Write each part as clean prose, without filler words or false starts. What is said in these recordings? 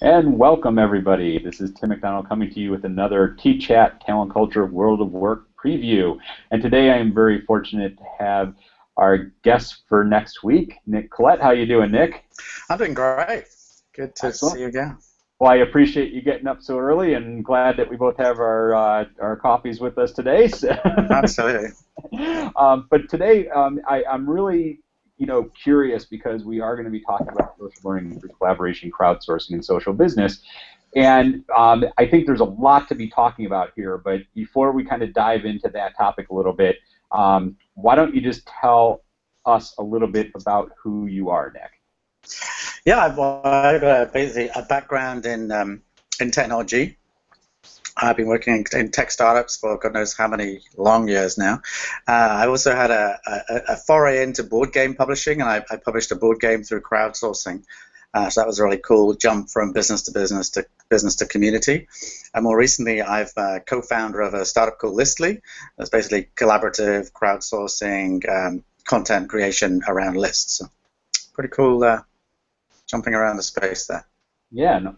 And welcome, everybody. This is Tim McDonald coming to you with another TChat Talent Culture World of Work preview. And today I am very fortunate to have our guest for next week, Nick Collette. How you doing, Nick? I'm doing great. Good to Excellent. see you again. Well, I appreciate you getting up so early, and glad that we both have our coffees with us today. So Absolutely. but today, I'm really curious because we are going to be talking about social learning through collaboration, crowdsourcing, and social business. And I think there's a lot to be talking about here. But before we kind of dive into that topic a little bit, why don't you just tell us a little bit about who you are, Nick? Yeah, well, I've got basically a background in technology. I've been working in tech startups for God knows how many long years now. I also had a foray into board game publishing, and I published a board game through crowdsourcing. So that was a really cool jump from business to community. And more recently, I've co-founder of a startup called Listly. That's basically collaborative crowdsourcing content creation around lists. So pretty cool jumping around the space there. Yeah, and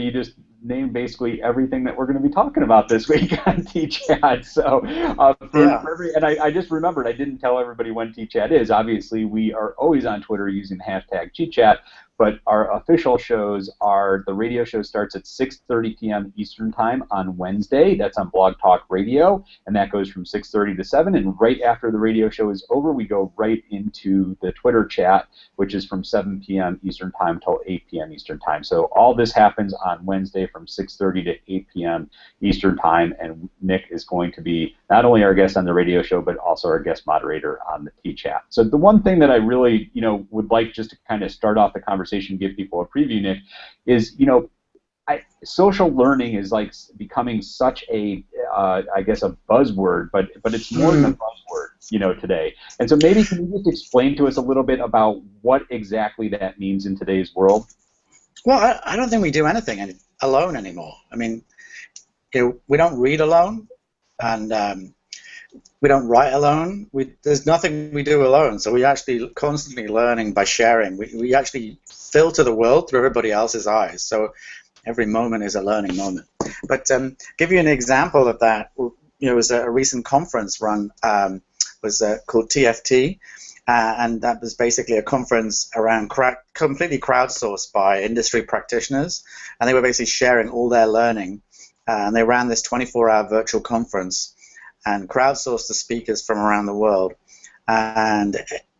you just named basically everything that we're going to be talking about this week on TChat. So, and I just remembered I didn't tell everybody when TChat is. Obviously, we are always on Twitter using the hashtag TChat, but our official shows are the radio show starts at 6:30 p.m. Eastern Time on Wednesday. That's on Blog Talk Radio, and that goes from 6:30 to 7. And right after the radio show is over, we go right into the Twitter chat, which is from 7 p.m. Eastern Time till 8 p.m. Eastern Time. So all this happens on Wednesday from 6:30 to 8 p.m. Eastern Time, and Nick is going to be not only our guest on the radio show, but also our guest moderator on the TChat. So the one thing that I really, would like just to kind of start off the conversation, give people a preview, Nick, is, social learning is like becoming such a, I guess, a buzzword, but it's more than a buzzword, today. And so maybe can you just explain to us a little bit about what exactly that means in today's world? Well, I don't think we do anything alone anymore. I mean, we don't read alone, and we don't write alone. There's nothing we do alone. So we're actually constantly learning by sharing. We actually filter the world through everybody else's eyes. So every moment is a learning moment. But give you an example of that. It was a recent conference run was called TFT. And that was basically a conference around completely crowdsourced by industry practitioners, and they were basically sharing all their learning. And they ran this 24-hour virtual conference and crowdsourced the speakers from around the world. And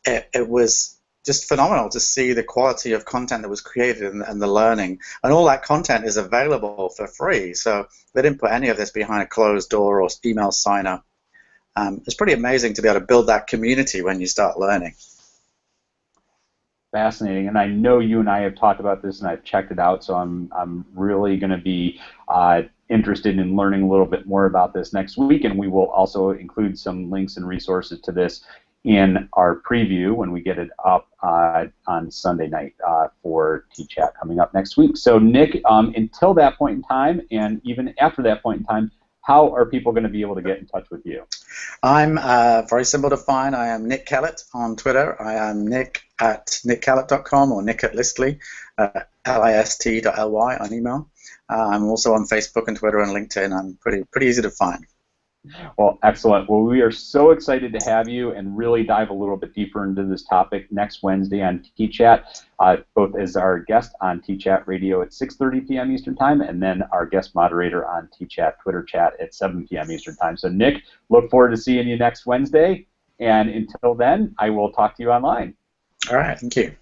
it was just phenomenal to see the quality of content that was created and the learning. And all that content is available for free. So they didn't put any of this behind a closed door or email sign-up. It's pretty amazing to be able to build that community when you start learning. Fascinating, and I know you and I have talked about this, and I've checked it out. So I'm really going to be interested in learning a little bit more about this next week, and we will also include some links and resources to this in our preview when we get it up on Sunday night for TChat coming up next week. So Nick, until that point in time, and even after that point in time, how are people going to be able to get in touch with you? I'm very simple to find. I am Nick Kellett on Twitter. I am Nick at nickkellett.com or Nick at Listly, list.ly on email. I'm also on Facebook and Twitter and LinkedIn. I'm pretty easy to find. Well, excellent. Well, we are so excited to have you and really dive a little bit deeper into this topic next Wednesday on TChat, both as our guest on TChat Radio at 6:30 p.m. Eastern Time, and then our guest moderator on TChat Twitter chat at 7 p.m. Eastern Time. So, Nick, look forward to seeing you next Wednesday. And until then, I will talk to you online. All right. Thank you.